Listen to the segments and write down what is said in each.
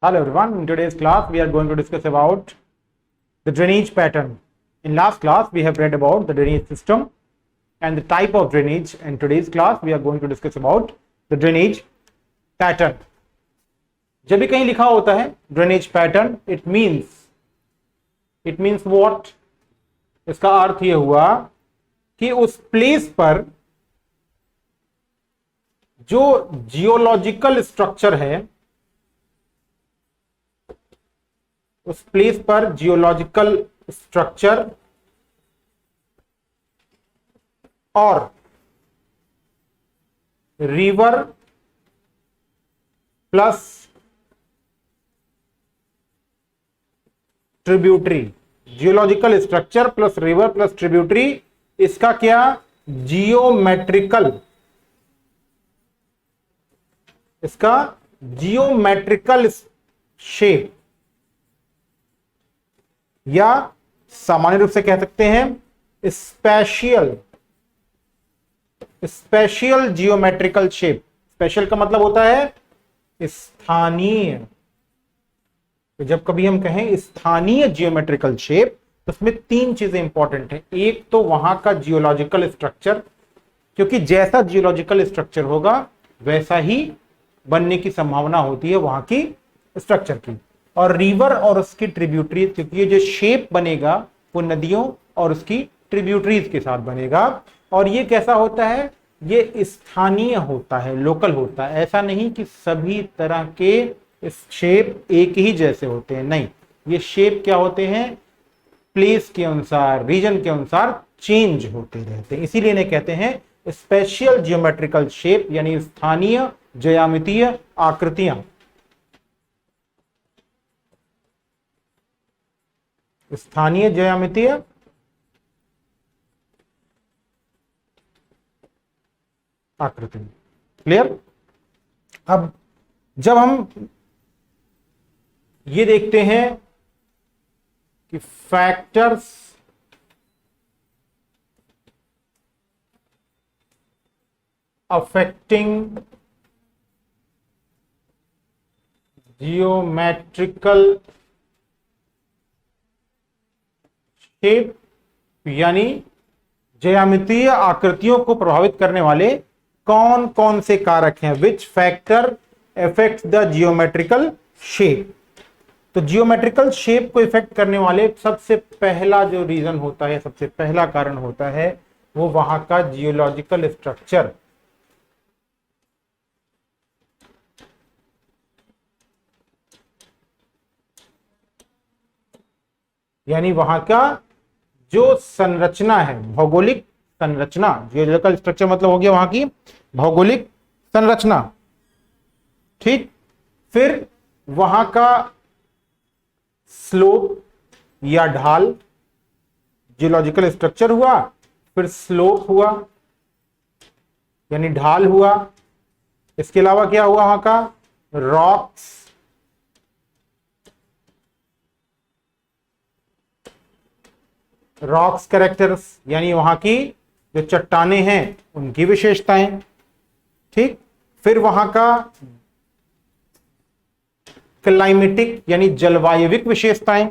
Hello everyone, in today's class we are going to discuss about the drainage pattern. In last class we have read about the drainage system and the type of drainage. In today's class we are going to discuss about the drainage pattern. जब भी कहीं लिखा होता है drainage pattern, it means what? इसका अर्थ यह हुआ कि उस प्लेस पर जो जियोलॉजिकल स्ट्रक्चर है, उस प्लेस पर जियोलॉजिकल स्ट्रक्चर और river plus tributary, geological structure plus river plus tributary, इसका क्या जियोमेट्रिकल शेप, या सामान्य रूप से कह सकते हैं स्पेशियल जियोमेट्रिकल शेप। स्पेशल का मतलब होता है स्थानीय। तो जब कभी हम कहें स्थानीय जियोमेट्रिकल शेप तो उसमें तीन चीजें इंपॉर्टेंट हैं। एक तो वहां का जियोलॉजिकल स्ट्रक्चर, क्योंकि जैसा जियोलॉजिकल स्ट्रक्चर होगा वैसा ही बनने की संभावना होती है वहां की स्ट्रक्चर की। और रिवर और उसकी ट्रिब्यूटरी, क्योंकि ये जो शेप बनेगा वो नदियों और उसकी ट्रिब्यूटरीज के साथ बनेगा। और ये कैसा होता है? ये स्थानीय होता है, लोकल होता है। ऐसा नहीं कि सभी तरह के शेप एक ही जैसे होते हैं, नहीं, ये शेप क्या होते हैं, प्लेस के अनुसार, रीजन के अनुसार चेंज होते रहते हैं। इसीलिए इन्हें कहते हैं स्पेशियल जियोमेट्रिकल शेप, यानी स्थानीय ज्यामितीय आकृतियां। स्थानीय ज्यामितीय आकृति। क्लियर? अब जब हम ये देखते हैं कि फैक्टर्स अफेक्टिंग जियोमेट्रिकल शेप, यानी ज्यामितीय आकृतियों को प्रभावित करने वाले कौन कौन से कारक हैं, which factor affects the geometrical shape. तो जियोमेट्रिकल शेप को इफेक्ट करने वाले सबसे पहला जो रीजन होता है, सबसे पहला कारण होता है, वो वहां का जियोलॉजिकल स्ट्रक्चर। यानी वहां का जो संरचना है, भौगोलिक संरचना। जियोलॉजिकल स्ट्रक्चर मतलब हो गया वहां की भौगोलिक संरचना। ठीक, फिर वहां का स्लोप या ढाल, जियोलॉजिकल स्ट्रक्चर हुआ, फिर स्लोप हुआ यानी ढाल हुआ। इसके अलावा क्या हुआ? वहां का रॉक्स कैरेक्टर्स, यानी वहां की जो चट्टाने हैं उनकी विशेषताएं। ठीक, फिर वहां का क्लाइमेटिक यानी जलवायविक विशेषताएं।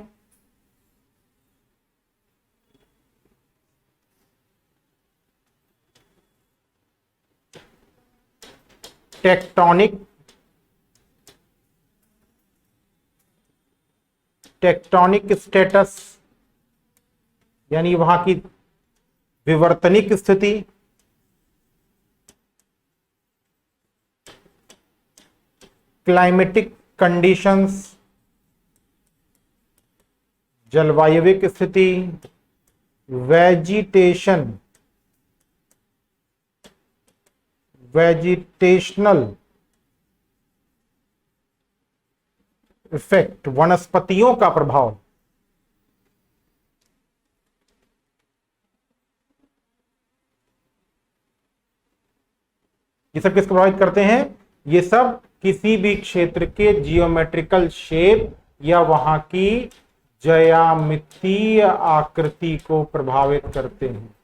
टेक्टोनिक स्टेटस, यानी वहां की विवर्तनिक स्थिति। क्लाइमेटिक कंडीशंस, जलवायविक स्थिति। वेजिटेशनल इफेक्ट, वनस्पतियों का प्रभाव। ये सब किसको प्रभावित करते हैं? ये सब किसी भी क्षेत्र के जियोमेट्रिकल शेप या वहां की ज्यामितीय आकृति को प्रभावित करते हैं।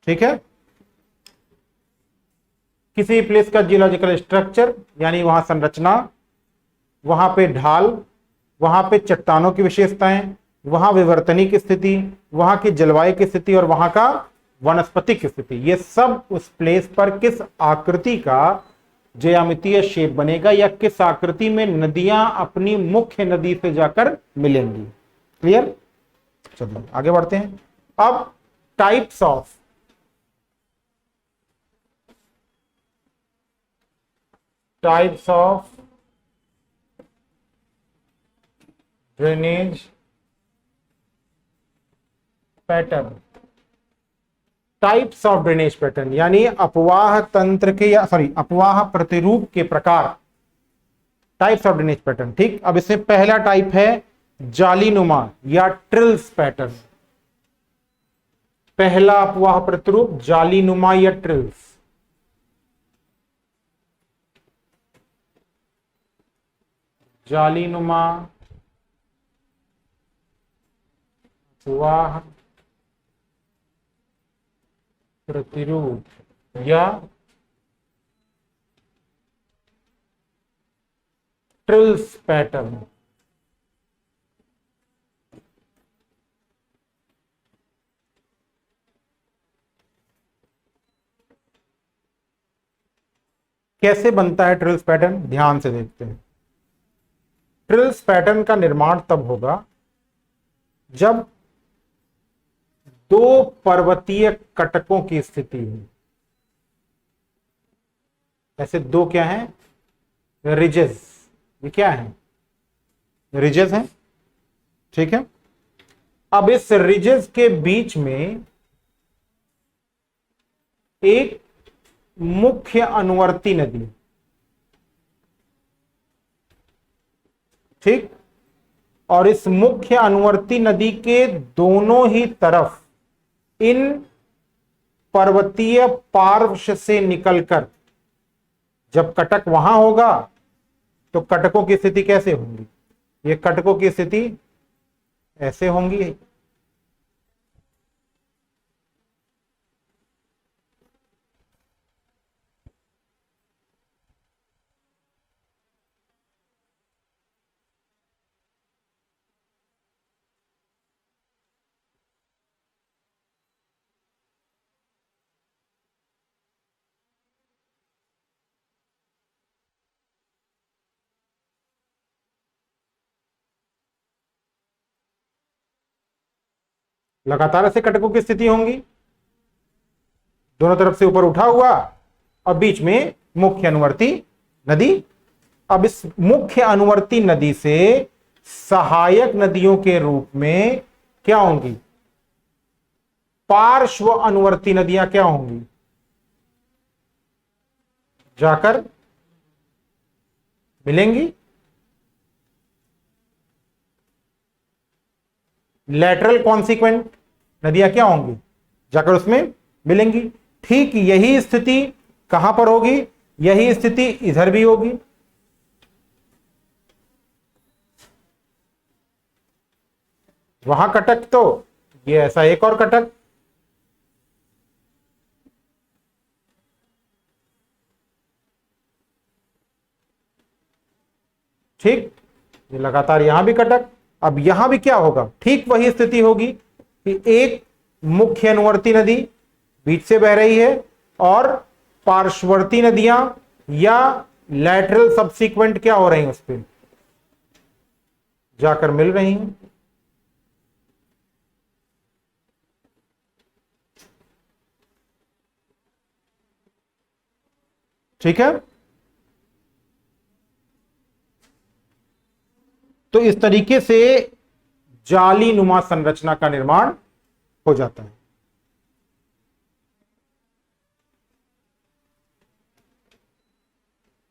ठीक है। किसी प्लेस का जियोलॉजिकल स्ट्रक्चर यानी वहां संरचना, वहां पे ढाल, वहां पे चट्टानों की विशेषताएं, वहां विवर्तनिक स्थिति, वहां की जलवायु की स्थिति और वहां का वनस्पतिक स्थिति, ये सब उस प्लेस पर किस आकृति का ज्यामितीय शेप बनेगा या किस आकृति में नदियां अपनी मुख्य नदी से जाकर मिलेंगी। क्लियर? चलिए आगे बढ़ते हैं। अब types of drainage pattern. Types of drainage pattern यानी अपवाह तंत्र के या अपवाह प्रतिरूप के प्रकार, टाइप्स ऑफ ड्रेनेज पैटर्न। ठीक, अब इसमें पहला टाइप है जालीनुमा या ट्रिल्स पैटर्न। पहला अपवाह प्रतिरूप जालीनुमा या ट्रिल्स। जालीनुमा अपवाह प्रतिरूप या ट्रिल्स पैटर्न। कैसे बनता है ट्रिल्स पैटर्न, ध्यान से देखते हैं। ट्रिल्स पैटर्न का निर्माण तब होगा जब दो पर्वतीय कटकों की स्थिति है। ऐसे दो क्या हैं? रिजेस। ये क्या है? रिजेस है। ठीक है। अब इस रिजेस के बीच में एक मुख्य अनुवर्ती नदी, ठीक, और इस मुख्य अनुवर्ती नदी के दोनों ही तरफ इन पर्वतीय पार्श्व से निकलकर जब कटक वहां होगा तो कटकों की स्थिति कैसे होंगी? ये कटकों की स्थिति ऐसे होंगी। लगातार ऐसे कटकों की स्थिति होंगी, दोनों तरफ से ऊपर उठा हुआ और बीच में मुख्य अनुवर्ती नदी। अब इस मुख्य अनुवर्ती नदी से सहायक नदियों के रूप में क्या होंगी? पार्श्व अनुवर्ती नदियां क्या होंगी? जाकर मिलेंगी। लैटरल कॉन्सिक्वेंट नदियां क्या होंगी? जाकर उसमें मिलेंगी। ठीक यही स्थिति कहां पर होगी? यही स्थिति इधर भी होगी। वहां कटक तो ये ऐसा एक और कटक, ठीक, ये लगातार यहां भी कटक। अब यहां भी क्या होगा? ठीक वही स्थिति होगी कि एक मुख्य अनुवर्ती नदी बीच से बह रही है और पार्श्ववर्ती नदियां या लैटरल सब्सिक्वेंट क्या हो रही हैं? उस पर जाकर मिल रही हैं। ठीक है। तो इस तरीके से जाली नुमा संरचना का निर्माण हो जाता है।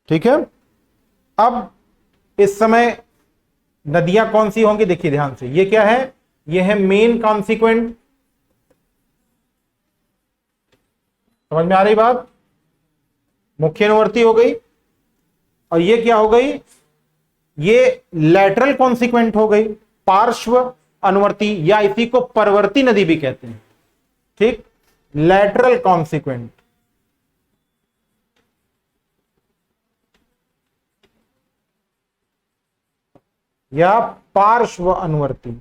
ठीक है। अब इस समय नदियां कौन सी होंगी? देखिए ध्यान से, ये क्या है? ये है मेन कॉन्सिक्वेंट। समझ में आ रही बात? मुख्य अनुवर्ती हो गई और ये क्या हो गई? ये लैटरल कॉन्सिक्वेंट हो गई, पार्श्व अनुवर्ती, या इसी को परवर्ती नदी भी कहते हैं। ठीक, लैटरल कॉन्सिक्वेंट, या पार्श्व अनुवर्ती।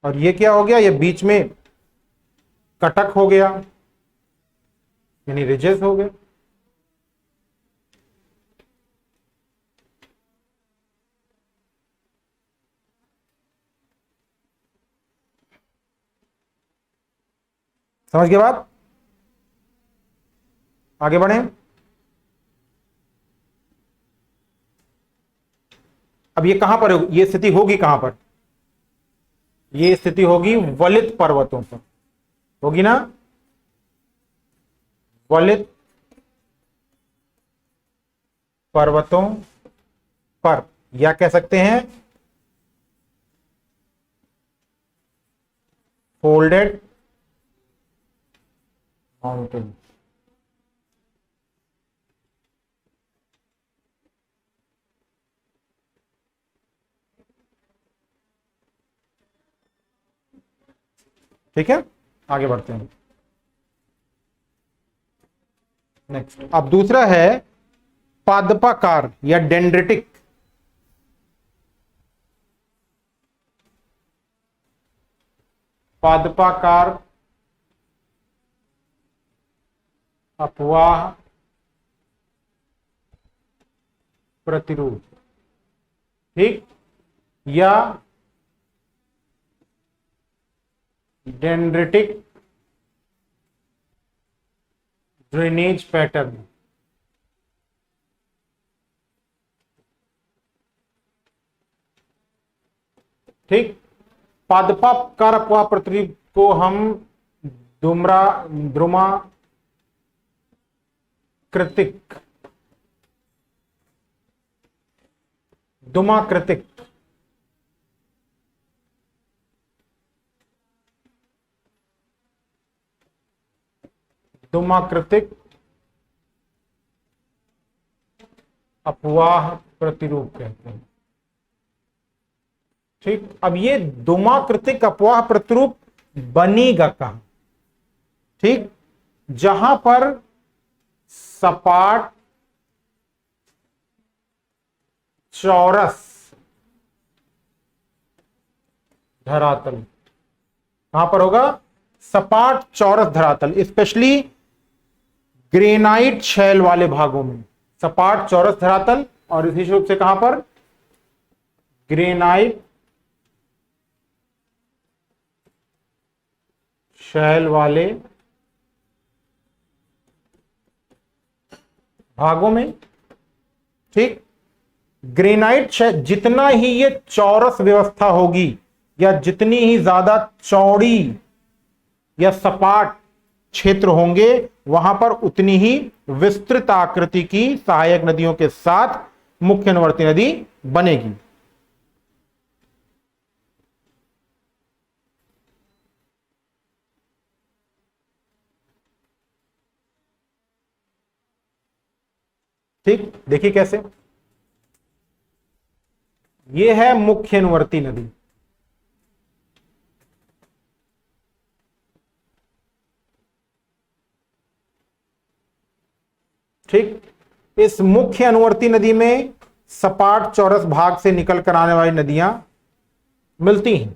और ये क्या हो गया, ये बीच में कटक हो गया, यानी रिजेस हो गए। समझ गए बात? आगे बढ़े। अब ये कहां पर होगी, ये स्थिति होगी कहां पर, ये स्थिति होगी वलित पर्वतों पर, होगी ना, वलित पर्वतों पर, या कह सकते हैं फोल्डेड माउंटेन। ठीक है, आगे बढ़ते हैं। नेक्स्ट, अब दूसरा है पादपाकार या डेंड्रिटिक। पादपाकार अपवाह प्रतिरूप, ठीक, या डेंड्रिटिक ड्रेनेज पैटर्न। ठीक, पादपाकार अपवाह प्रतिरूप को हम दुमाकृतिक दुमाकृतिक दुमाकृतिक अपवाह प्रतिरूप कहते हैं। ठीक, अब ये दुमाकृतिक अपवाह प्रतिरूप बनेगा कहां? ठीक, जहां पर सपाट चौरस धरातल, कहां पर होगा, सपाट चौरस धरातल, स्पेशली ग्रेनाइट शैल वाले भागों में सपाट चौरस धरातल, और विशेष रूप से कहां पर, ग्रेनाइट शैल वाले भागों में। ठीक, ग्रेनाइट शैल, जितना ही ये चौरस व्यवस्था होगी या जितनी ही ज्यादा चौड़ी या सपाट क्षेत्र होंगे, वहां पर उतनी ही विस्तृत आकृति की सहायक नदियों के साथ मुख्य अनुवर्ती नदी बनेगी। ठीक, देखिए कैसे, ये है मुख्य अनुवर्ती नदी। ठीक, इस मुख्य अनुवर्ती नदी में सपाट चौरस भाग से निकल कर आने वाली नदियां मिलती हैं।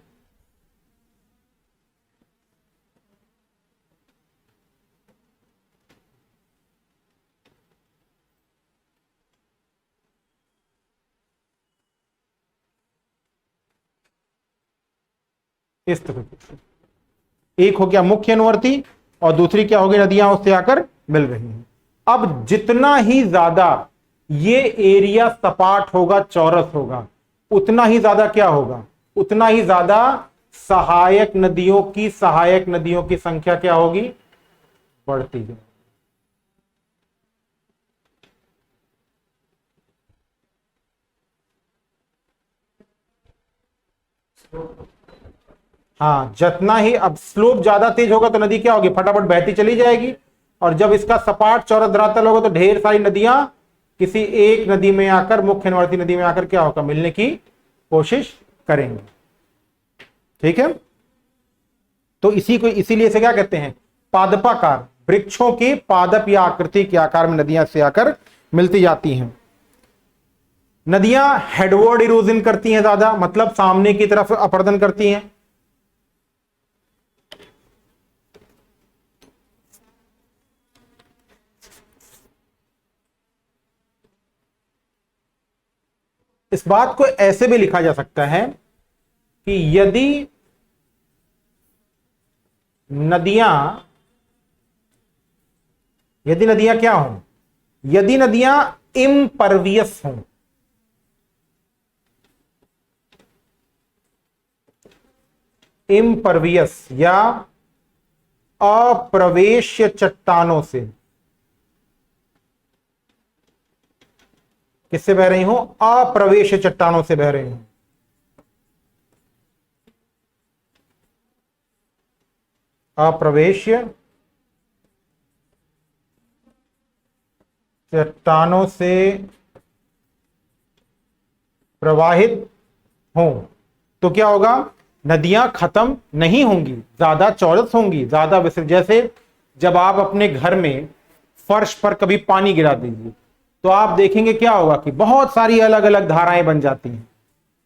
इस तरह एक हो गया मुख्य अनुवर्ती, और दूसरी क्या होगी, नदियां उससे आकर मिल रही हैं। अब जितना ही ज्यादा ये एरिया सपाट होगा, चौरस होगा, उतना ही ज्यादा क्या होगा, उतना ही ज्यादा सहायक नदियों की संख्या क्या होगी, बढ़ती है। हाँ, जितना ही अब स्लोप ज्यादा तेज होगा तो नदी क्या होगी, फटाफट बहती चली जाएगी। और जब इसका सपाट चौड़ा धरातल होगा तो ढेर सारी नदियां किसी एक नदी में आकर, मुख्य नर्मदा नदी में आकर क्या होगा, मिलने की कोशिश करेंगे। ठीक है, तो इसी को इसीलिए इसे क्या कहते हैं, पादपाकार, वृक्षों की पादप या आकृति के आकार में नदियां से आकर मिलती जाती हैं। नदियां हेडवर्ड इरोजन करती हैं ज्यादा, मतलब सामने की तरफ अपरदन करती हैं। इस बात को ऐसे भी लिखा जा सकता है कि यदि नदियां क्या हों, यदि नदियां इम्परवियस हों, इम्परवियस या अप्रवेश्य चट्टानों से, किससे बह रही हूं, अप्रवेश्य चट्टानों से बह रही हूं, अप्रवेश्य चट्टानों से प्रवाहित हों, तो क्या होगा, नदियां खत्म नहीं होंगी, ज्यादा चौरस होंगी, ज्यादा विस्तृत। जैसे जब आप अपने घर में फर्श पर कभी पानी गिरा दीजिए तो आप देखेंगे क्या होगा कि बहुत सारी अलग अलग धाराएं बन जाती हैं,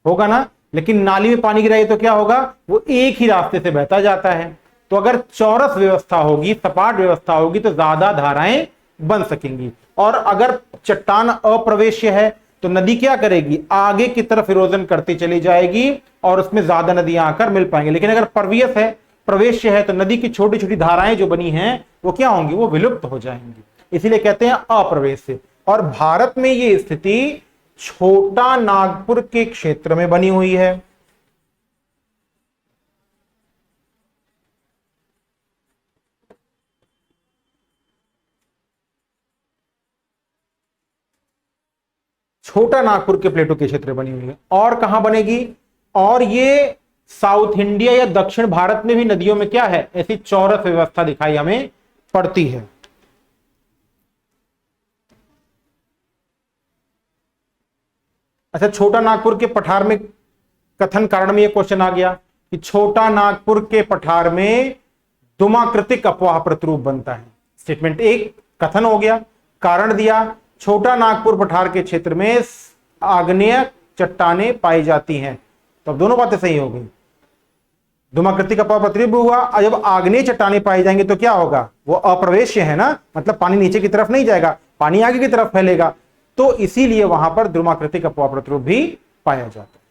होगा ना। लेकिन नाली में पानी गिराइए तो क्या होगा, वो एक ही रास्ते से बहता जाता है। तो अगर चौरस व्यवस्था होगी, सपाट व्यवस्था होगी तो ज्यादा धाराएं बन सकेंगी। और अगर चट्टान अप्रवेश्य है तो नदी क्या करेगी, आगे की तरफ इरोजन करती चली जाएगी और उसमें ज्यादा नदियां आकर मिल पाएंगे। लेकिन अगर परवियस है, प्रवेश्य है, तो नदी की छोटी छोटी धाराएं जो बनी हैं वो क्या होंगी, वो विलुप्त हो जाएंगी। इसीलिए कहते हैं अप्रवेश्य। और भारत में ये स्थिति छोटा नागपुर के क्षेत्र में बनी हुई है। छोटा नागपुर के प्लेटो के क्षेत्र बनी हुई है। और कहां बनेगी, और ये साउथ इंडिया या दक्षिण भारत में भी नदियों में क्या है, ऐसी चौरस व्यवस्था दिखाई हमें पड़ती है। अच्छा, छोटा नागपुर के पठार में कथन कारण में यह क्वेश्चन आ गया कि छोटा नागपुर के पठार में धूमाकृतिक अपवाह प्रतिरूप बनता है। स्टेटमेंट एक कथन हो गया, कारण दिया, छोटा नागपुर पठार के क्षेत्र में आग्नेय चट्टानें पाई जाती हैं। तो अब दोनों बातें सही हो गई, धूमाकृतिक अपवाह प्रतिरूप हुआ। और जब आग्नेय चट्टानें पाई जाएंगी तो क्या होगा, वो अप्रवेश्य है ना, मतलब पानी नीचे की तरफ नहीं जाएगा, पानी आगे की तरफ फैलेगा। तो इसीलिए वहां पर धूमाकृतिक अपवाह प्रतिरूप भी पाया जाता है।